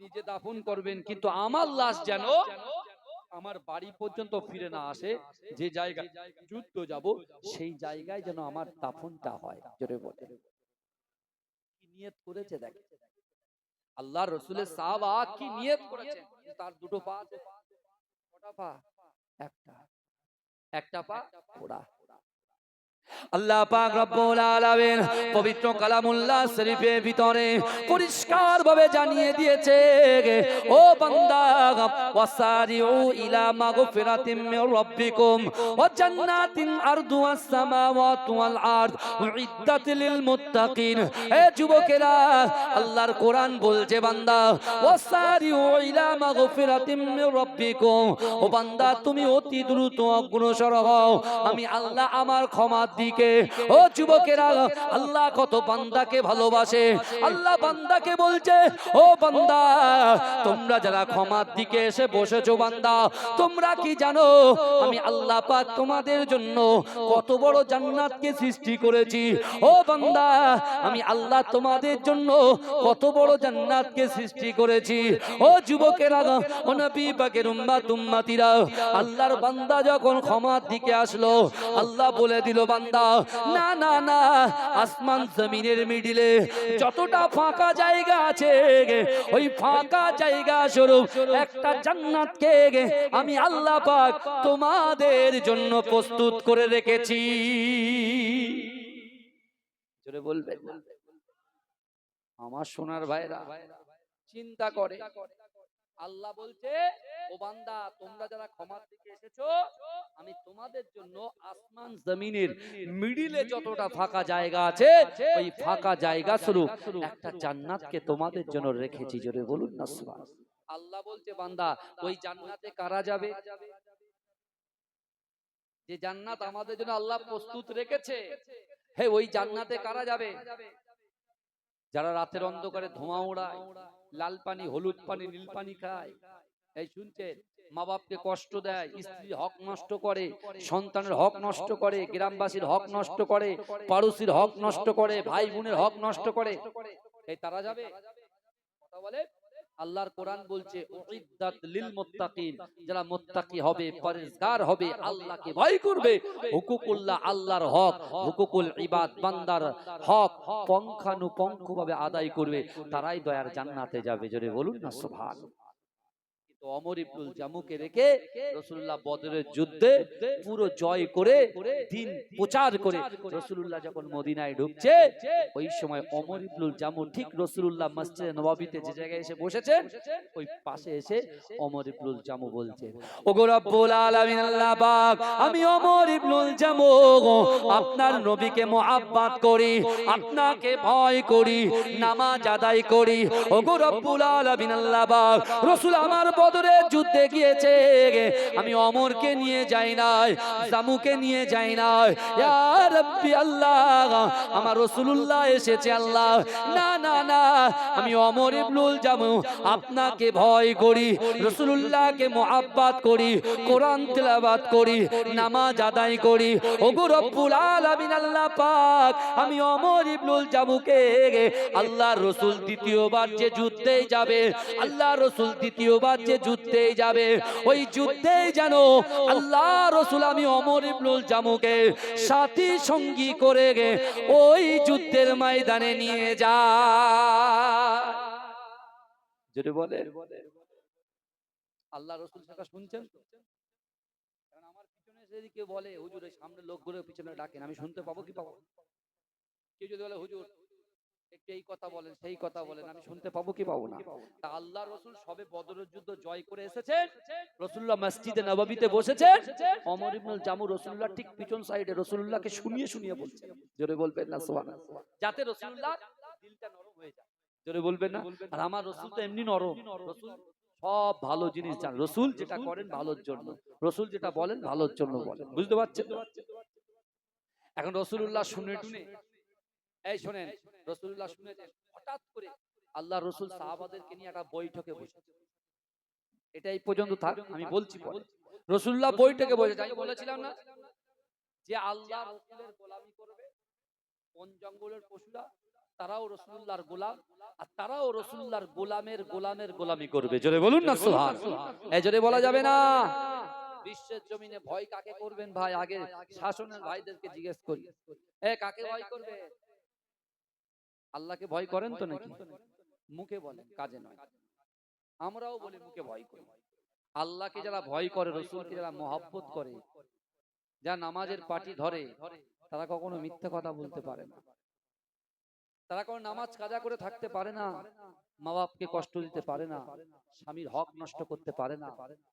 নিজে দাফন করবেন, কিন্তু আমার লাশ যেন আমার বাড়ি পর্যন্ত ফিরে না আসে, যে জায়গায় যুদ্ধ যাব সেই জায়গায় যেন আমার দাফনটা হয়। জোরে বলে কি নিয়ত করেছে দেখেন আল্লাহর রাসূলের সাহাবা, কি নিয়ত করেছেন। তার 2 পা আছে, কটা পা? একটা পা ওরা। আল্লাহ পাক রব্বুল আলামিন পবিত্র কালামুল্লাহ শরীফের ভিতরে পরিষ্কার ভাবে জানিয়ে দিয়েছে, ও বান্দা ওয়াসারিউ ইলা মাগফিরাতিম মির রাব্বিকুম ওয়া জান্নাতিন আরদুহাস সামাওয়াতু ওয়াল আরদ উইদ্দাত লিল মুত্তাকিন। হে যুবকেরা, আল্লাহর কোরআন বলছে বান্দা ওয়াসারিউ ইলা মাগফিরাতিম মির রাব্বিকুম, ও বান্দা তুমি অতি দ্রুত অগ্রসর হও আমি আল্লাহ আমার ক্ষমা দিকে। ও যুবকেরা, আল্লাহ কত বান্দাকে ভালোবাসে। আল্লাহ বান্দাকে বলছে, ও বান্দা তোমরা যারা ক্ষমার দিকে এসে বসেছো, বান্দা তোমরা কি জানো আমি আল্লাহ পাক তোমাদের জন্য কত বড় জান্নাতকে সৃষ্টি করেছি। ও বান্দা আমি আল্লাহ তোমাদের জন্য কত বড় জান্নাতকে সৃষ্টি করেছি। ও যুবকেরা, ও নবী পাকের উম্মত উম্মতিরা, আল্লাহর বান্দা যখন ক্ষমার দিকে আসলো, আল্লাহ বলে দিল বান্দা বান্দা, না না না, আসমান জমিনের মিডিলে যতটা ফাঁকা জায়গা আছে, ওই ফাঁকা জায়গা স্বরূপ একটা জান্নাতকে আমি আল্লাহ পাক তোমাদের জন্য প্রস্তুত করে রেখেছি। জোরে বলবেন না? আমার সোনার ভাইরা চিন্তা করে, আল্লাহ বলছে, ও বান্দা, তোমরা যারা ক্ষমার দিকে এসেছো, আমি তোমাদের জন্য আসমান জমিনের মিডিলে যতটা ফাঁকা জায়গা আছে, ওই ফাঁকা জায়গা স্বরূপ একটা জান্নাতকে তোমাদের জন্য রেখেছি। জোরে বলুন না সুবহান। আল্লাহ বলছে, বান্দা, ওই জান্নাতে কারা যাবে? যে জান্নাত আমাদের জন্য আল্লাহ প্রস্তুত রেখেছে, হে, ওই জান্নাতে কারা যাবে? যারা রাতের অন্ধকারে ধোঁয়া ওড়ায়, লাল পানি, হলুদ পানি, নীল পানি খায়, এই শুনছেন, মা বাপকে কষ্ট দেয়, স্ত্রীর হক নষ্ট করে, সন্তানের হক নষ্ট করে, গ্রামবাসীর হক নষ্ট করে, পাড়োশির হক নষ্ট করে, ভাই বোনের হক নষ্ট করে, এই তারা যাবে? কথা বলে। আল্লাহর কোরআন বলছে, উইদ্দাত লিল মুত্তাকিন, যারা মুত্তাকি হবে, পরহেজগার হবে, আল্লাহকে ভয় করবে, হুকুকুল্লাহ, আল্লাহর হক, হুকুকুল ইবাদ, বান্দার হক পঙ্খানুপঙ্খভাবে আদায় করবে, তারাই দয়ার জান্নাতে যাবে। জোরে বলুন না সুবহানাল্লাহ। ওমর ইবনুল জামুকে রেখে রাসূলুল্লাহ বদরের যুদ্ধে পুরো জয় করে, দিন প্রচার করে রাসূলুল্লাহ যখন মদিনায় ঢুকছে, ওই সময় ওমর ইবনুল জামু ঠিক রাসূলুল্লাহ মসজিদে নববীতে যে জায়গায় এসে বসেছেন, ওই পাশে এসে ওমর ইবনুল জামু বলছে, ওগো রব্বুল আলামিন আল্লাহ পাক, আমি ওমর ইবনুল জামু আপনার নবীকে মুহাব্বত করি, আপনাকে ভয় করি, নামাজ আদায় করি। ওগো রব্বুল আলামিন আল্লাহ পাক, রাসূল আমার বদরের যুদ্ধে গিয়েছে, আমি ওমরকে নিয়ে যাই নাই, জামুকে নিয়ে যাই নাই। ইয়া রাব্বি আল্লাহ, আমার রাসূলুল্লাহ এসেছে আল্লাহ, না না না, আমি ওমর ইবনুল জামু আপনাকে ভয় করি, রাসূলুল্লাহকে মুহাব্বত করি, কোরআন তেলাওয়াত করি, নামাজ আদায় করি। ওগো রব্বুল আলামিন আল্লাহ পাক, আমি ওমর ইবনুল জামুকে আল্লাহর রাসূল দ্বিতীয়বার যে যুদ্ধে যাবে, আল্লাহর রাসূল দ্বিতীয়বার যে যুদ্ধে যাবে, ওই যুদ্ধে যেন আল্লাহ রাসূল আমি ওমর ইবনুল জামুকে সাথী সঙ্গী করে ওই যুদ্ধের ময়দানে নিয়ে যায়। যদি বলে আল্লাহ রাসূল সেটা শুনছেন তো? কারণ আমার পিছনে যদি কেউ বলে, হুজুর এই সামনে লোকগুলো পিছনে ডাকেন, আমি শুনতে পাবো কি পাবো? কেউ যদি বলে, হুজুর একটু এই কথা বলেন, সেই কথা বলেন, আমি শুনতে পাবো কি পাবো না? তা আল্লাহ রাসূল সবে বদরের যুদ্ধ জয় করে এসেছেন, রাসূলুল্লাহ মসজিদে নববীতে বসেছেন, ওমর ইবনুল জামু রাসূলুল্লাহ ঠিক পিছন সাইডে রাসূলুল্লাহকে শুনিয়ে শুনিয়ে বলছেন। জোরে বলবেন না সুবহানাল্লাহ, যাতে রাসূলুল্লাহ দিলটা নরম হয়ে যায়। জোরে বলবেন না? আর আমার রাসূল তো এমনি নরম, রাসূল সব ভালো জিনিস জানেন, রাসূল যেটা করেন ভালোর জন্য, রাসূল যেটা বলেন ভালোর জন্য বলেন, বুঝতে পারছেন? এখন রাসূলুল্লাহ শুনে টুনে, এই শুনেন, রাসূলুল্লাহ শুনেছেন, হঠাৎ করে আল্লাহ রাসূল সাহাবাদেরকে নিয়ে একটা বৈঠকে বসেছে। এটা এই পর্যন্ত থাক, আমি বলছি পরে। রাসূলুল্লাহ বৈঠকে বসেছে, আমি বলেছিলাম না যে আল্লাহ রাসূলের গোলামি করবে কোন জঙ্গলের পশুরা, তারাও রাসূলুল্লাহর গোলাম, আর তারাও রাসূলুল্লাহর গোলামের গোলামের গোলামি করবে। জোরে বলুন না সুবহানাল্লাহ। এই জোরে বলা যাবে না। বিশ্বের জমিনে ভয় কাকে করবেন ভাই? আগে শাসনের ভাইদেরকে জিজ্ঞেস করি, কাকে ভয় করবে? আল্লাহকে ভয় করেন তো নাকি? মুখে বলেন, কাজে নয়। আমরাও বলি মুখে ভয় করি। আল্লাহকে যারা ভয় করে, রাসূলকে যারা মহব্বত করে, যারা নামাজের পাটি ধরে, তারা কখনো মিথ্যা কথা বলতে পারে না, তারা কোনো নামাজ কাজা করে থাকতে পারে না, মা বাপকে কষ্ট দিতে পারে না, স্বামীর হক নষ্ট করতে পারে না,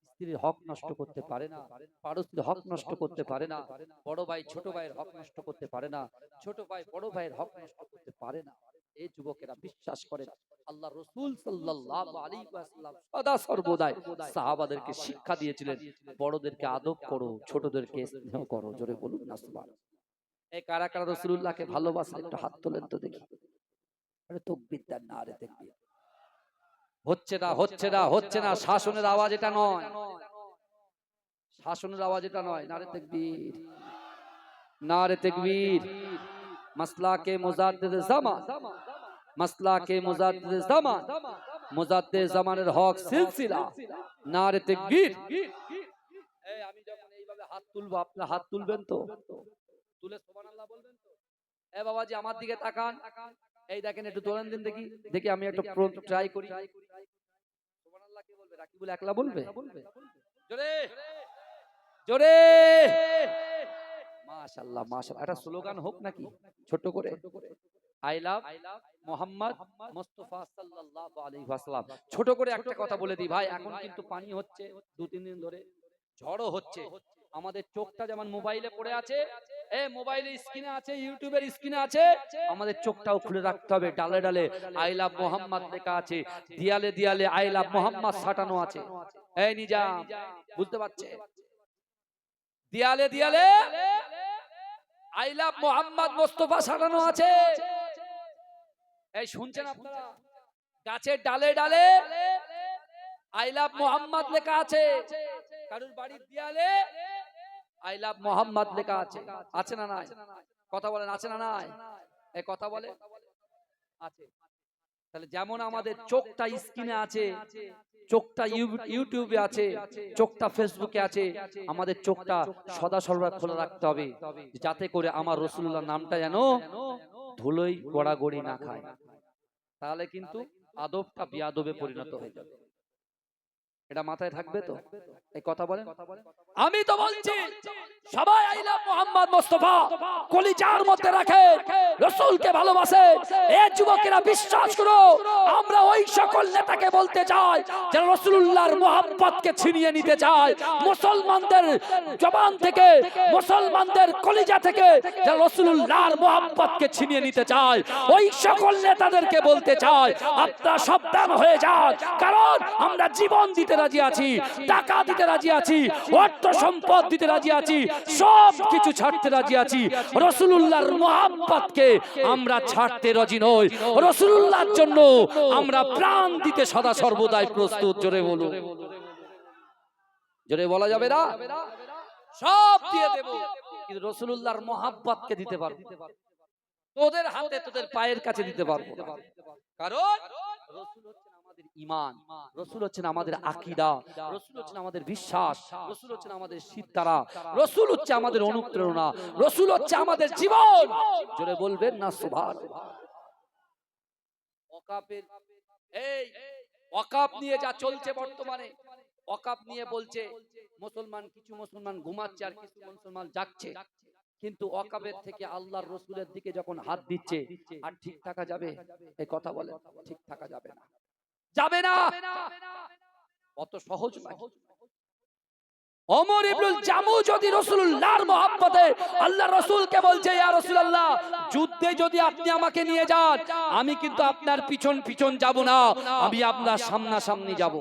স্ত্রীর হক নষ্ট করতে পারে না, পাড়োশির হক নষ্ট করতে পারে না, বড় ভাই ছোট ভাইয়ের হক নষ্ট করতে পারে না, ছোট ভাই বড় ভাইয়ের হক নষ্ট করতে পারে না। এই যুবকেরা বিশ্বাস করেন, আল্লাহ রাসূল সাল্লাল্লাহু আলাইহি ওয়াসাল্লাম সদা সর্বদা সাহাবাদেরকে শিক্ষা দিয়েছিলেন, বড়দেরকে আদব করো, ছোটদেরকে স্নেহ করো। জোরে বলুন না সুবহানাল্লাহ। এই কারা কারা রাসূলুল্লাহকে ভালোবাসেন একটু হাত তোলেন তো দেখি। আরে তাকবীর দেন না, আরে তাকবীর। হচ্ছে না, হচ্ছে না, হচ্ছে না। শাসনের আওয়াজ এটা নয়, শাসনের আওয়াজ এটা নয়। নারে তাকবীর, নারে তাকবীর। মাসলাকে মুজাদ্দিদ জামান, মাসলাকে মুজাদ্দিদ জামান, মুজাদ্দিদ জামানের হক সিলসিলা। নারে তাকবীর। এই আমি যখন এইভাবে হাত তুলবো, আপনারা হাত তুলবেন তো? তুলে সুবহানাল্লাহ এ বাবাজি আমার দিকে তাকান, এই দেখেন একটু দোলেন দিন দেখি, দেখি আমি একটা ট্রাই করি। সুবহানাল্লাহ কি বলবে? রাকিবুল একলা বলবে? জোরে জোরে মাশাআল্লাহ মাশাআল্লাহ। একটা স্লোগান হোক নাকি ছোট করে, আই লাভ মোহাম্মদ মুস্তাফা সাল্লাল্লাহু আলাইহি ওয়াসাল্লাম। ছোট করে একটা কথা বলে দিই ভাই, এখন কিন্তু পানি হচ্ছে 2-3 দিন ধরে, ঝড়ও হচ্ছে। আমাদের চোখটা যেমন মোবাইলে পড়ে আছে, মোবাইলের স্ক্রিনে আছে, ইউটিউবের স্ক্রিনে আছে, আমাদের চোখটাও খুলে রাখতে হবে। ডালে ডালে আই লাভ মোহাম্মদ লেখা আছে, দিয়ালে দিয়ালে আই লাভ মোহাম্মদ সাটানো আছে। এই নিজাম বুঝতে পারছে? দিয়ালে দিয়ালে আই লাভ মোহাম্মদ মুস্তাফা সাটানো আছে। এই শুনছেন আপনারা? গাছের ডালে ডালে আই লাভ মোহাম্মদ লেখা আছে, কারুর বাড়ির দেয়ালে আই লাভ মোহাম্মদ লেখা আছে। আছে না নাই? কথা বলেন, আছে না নাই? এই কথা বলে আছে। তাহলে যেমন আমাদের চোখটা স্ক্রিনে আছে, চোখটা ইউটিউবে আছে, চোখটা ফেসবুকে আছে, আমাদের চোখটা সদা সর্বদা খোলা রাখতে হবে, যাতে করে আমার রাসূলুল্লাহর নামটা যেন ধুলোই গড়াগড়ি না খায়। তাহলে কিন্তু আদবটা বিয়াদবে পরিণত হয়ে যাবে। এটা মাথায় থাকবে তো? এই কথা বলেন। আমি তো বলছি সবাই আই লাভ মোহাম্মদ মুস্তাফা কলিজার মধ্যে রাখে, রাসূলকে ভালোবাসে। এই যুবকেরা বিশ্বাস করো, আমরা ওই সকল নেতাকে বলতে চাই যারা রাসূলুল্লাহর মুহাব্বতকে ছিনিয়ে নিতে চায় মুসলমানদের জবান থেকে, মুসলমানদের কলিজা থেকে, যারা রাসূলুল্লাহর মুহাব্বতকে ছিনিয়ে নিতে চায়, ওই সকল নেতাদেরকে বলতে চাই আপনারা সাবধান হয়ে যান। কারণ আমরা জীবন দিতে রাজি আছি, টাকা দিতে রাজি আছি, অর্থ সম্পদ দিতে রাজি আছি, সব কিছু ছাড়তে রাজি আছি, রাসূলুল্লাহর মুহাব্বতকে আমরা ছাড়তে রাজি নই। রাসূলুল্লাহর জন্য আমরা প্রাণ দিতে সদা সর্বদাই প্রস্তুত। জোরে বলুন। জোরে বলা যাবে না? সব দিয়ে দেব, কিন্তু রাসূলুল্লাহর মুহাব্বতকে দিতে পারবো, তোদের হাতে তোদের পায়ের কাছে দিতে পারবো না। কারণ রাসূল হচ্ছেন আমাদের ঈমান, রাসূল হচ্ছেন আমাদের আকীদা, রাসূল হচ্ছেন আমাদের বিশ্বাস, রাসূল হচ্ছেন আমাদের সিদ্ধারা, রাসূল হচ্ছে আমাদের অনুপ্রেরণা, রাসূল হচ্ছে আমাদের জীবন। জোরে বলবেন না সুবহানাল্লাহ। ওয়াকাফের এই ওয়াকাফ নিয়ে যা চলছে বর্তমানে, ওয়াকাফ নিয়ে বলছে মুসলমান, কিছু মুসলমান ঘুমাচ্ছে আর কিছু মুসলমান জাগছে, কিন্তু ওয়াকাফের থেকে আল্লাহর রাসূলের দিকে যখন হাত দিচ্ছে, আর ঠিক থাকা যাবে? এই কথা বলে ঠিক থাকা যাবে না, যাবে না, অত সহজ নয়। ওমর ইবনুল জামু যদি রাসূলুল্লাহর মহব্বতে আল্লাহর রাসূলকে বলছে, ইয়া রাসূলুল্লাহ যুদ্ধে যদি আপনি আমাকে নিয়ে যান, আমি কিন্তু আপনার পিছন পিছন যাব না, আমি আপনার সামনাসামনি যাব।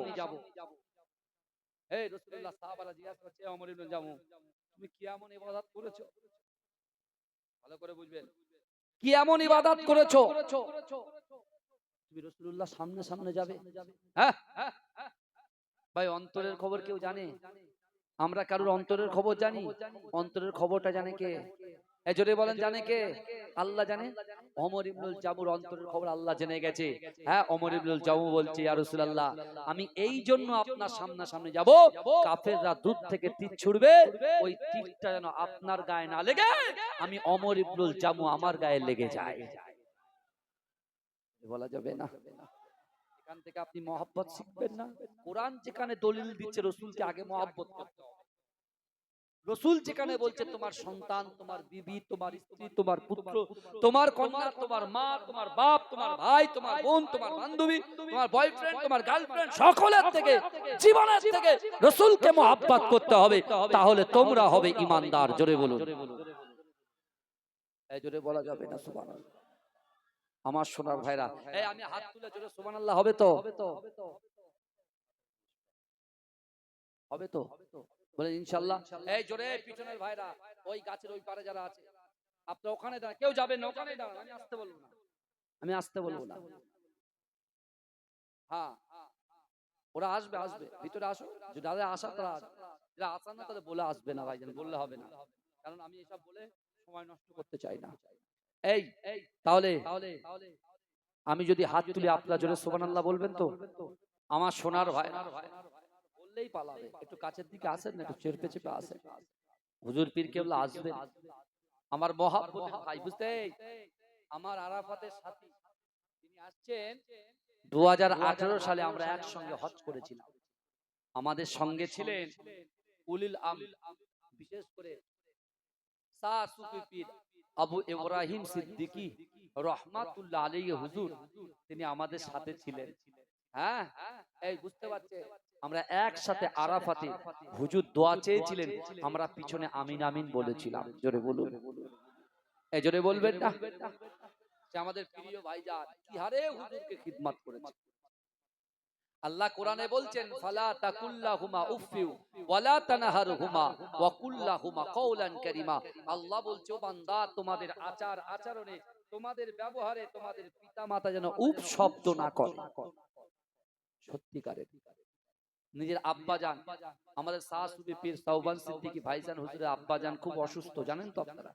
এই রাসূলুল্লাহ সাহাবারা জিজ্ঞাসা করছে, ওমর ইবনুল জামু তুমি কি এমন ইবাদত করেছো? ভালো করে বুঝবেন, কি এমন ইবাদত করেছো তুমি রাসূলুল্লাহ সামনে সামনে যাবে? হ্যাঁ ভাই, অন্তরের খবর কেউ জানে? আমরা কারোর অন্তরের খবর জানি? অন্তরের খবরটা জানে কে? জোরে বলেন, জানে কে? আল্লাহ জানে। ওমর ইবনুল জামুর অন্তরের খবর আল্লাহ জেনে গেছে। হ্যাঁ, ওমর ইবনুল জামু বলছে, ইয়া রাসূলুল্লাহ আমি এই জন্য আপনার সামনাসামনি যাব, কাফেররা দূর থেকে তীর ছুড়বে, ওই তীরটা যেন আপনার গায়ে না লেগে আমি ওমর ইবনুল জামু আমার গায়ে লেগে যায়। বলা যাবে না? এখান থেকে আপনি মহব্বত শিখবেন না? কোরআন যেখানে দলিল দিচ্ছে রাসূলকে আগে মহব্বত করতে হবে, রাসূল যেখানে বলছে তোমার সন্তান, তোমার বিবি, তোমার স্ত্রী, তোমার পুত্র, তোমার কন্যা, তোমার মা, তোমার বাপ, তোমার ভাই, তোমার বোন, তোমার বান্ধবী, তোমার বয়ফ্রেন্ড, তোমার গার্লফ্রেন্ড, সকলের থেকে, জীবনের থেকে রাসূলকে মহব্বত করতে হবে, তাহলে তোমরা হবে ঈমানদার। জোরে বলুন। এই জোরে বলা যাবে না সুবহানাল্লাহ। আমার সোনার ভাইরা, এই আমি হাত তুলে জোরে সুবহানাল্লাহ হবে তো? হবে তো? বলে ইনশাআল্লাহ। এই জোরে পিছনের ভাইরা, ওই গাছের ওই পারে যারা আছে, আপনি ওখানে দাঁড়ান, কেউ যাবেন না, ওখানেই দাঁড়ান, আমি আসতে বলবো না, আমি আসতে বলবো না। হ্যাঁ, ওরা আসবে, আসবে, ভিতরে আসো, যারা আসা তারা আসবে, যারা আসার না তাদের বলে আসবে না ভাইজান, বললে হবে না, কারণ আমি এসব বলে সময় নষ্ট করতে চাই না। এই তাহলে আমি যদি হাত তুলি আপনারা জোরে সুবহানাল্লাহ বলবেন তো? আমার সোনার ভাই বললেই পালাবে। একটু কাছের দিকে আসেন না, একটু চেপে চেপে আসেন। হুজুর পীর কেবলা আসবেন, আমার মহাব্বতের ভাই, বুঝতে আমার আরাফাতের সাথী তিনি আসছেন। 2018 সালে আমরা একসঙ্গে হজ করেছিলাম। আমাদের সঙ্গে ছিলেন উলিল আমর, বিশেষ করে শাহ সুফি পীর আবু ইব্রাহিম সিদ্দিকী রহমাতুল্লাহ আলাইহি হুজুর, তিনি আমাদের সাথে ছিলেন। হ্যাঁ, এই বুঝতে পারছে, আমরা একসাথে আরাফাতে হুজুর দোয়া চেয়েছিলেন, আমরা পিছনে আমিন আমিন বলেছিলাম। জোরে বলুন, এই জোরে বলবেন না? সে আমাদের প্রিয় ভাইজান কি হারে হুজুরকে খিদমত করেছে। আল্লাহ কোরআনে বলছেন, ফালা তাকুল্লাহুমা উফফিউ ওয়ালা তানহারহুমা ওয়া কুল্লাহুমা কওলান কারীমা। আল্লাহ বলছে, ও বান্দা, তোমাদের আচার আচরণে, তোমাদের ব্যবহারে তোমাদের পিতামাতা যেন উফ শব্দ না করে। সত্যিকারের নিজের আব্বাজান, আমাদের শাহ সুফি পীর সাওবান সিদ্দিকী ভাইজান হুজুরের আব্বাজান খুব অসুস্থ, জানেন তো আপনারা।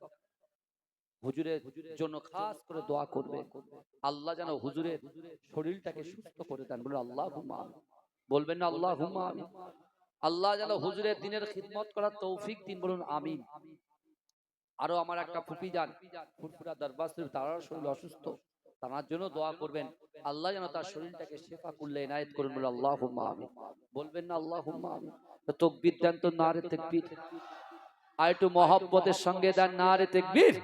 হুজুরের জন্য খাস করে দোয়া করবে, আল্লাহ যেন হুজুরের শরীরটাকে সুস্থ করে দেন। বলুন আল্লাহুম্মা আমিন। বলবেন না আল্লাহুম্মা আমিন? আল্লাহ যেন হুজুরের দিনের খিদমত করার তৌফিক দিন। বলুন আমিন। আরো আমার একটা ফুপি যান ফুরফুরা দরবার শরীফ, তার শরীর অসুস্থ, তার জন্য দোয়া করবেন, আল্লাহ যেন তার শরীরটাকে শেফা করলে ইনায়েত করুন। বলুন আল্লাহুম্মা আমিন। বলবেন না আল্লাহুম্মা আমিন? তো তাকবীর দেন তো, নারে তাকবীর। আর একটু মহব্বতের সঙ্গে দেন নারে তাকবীর।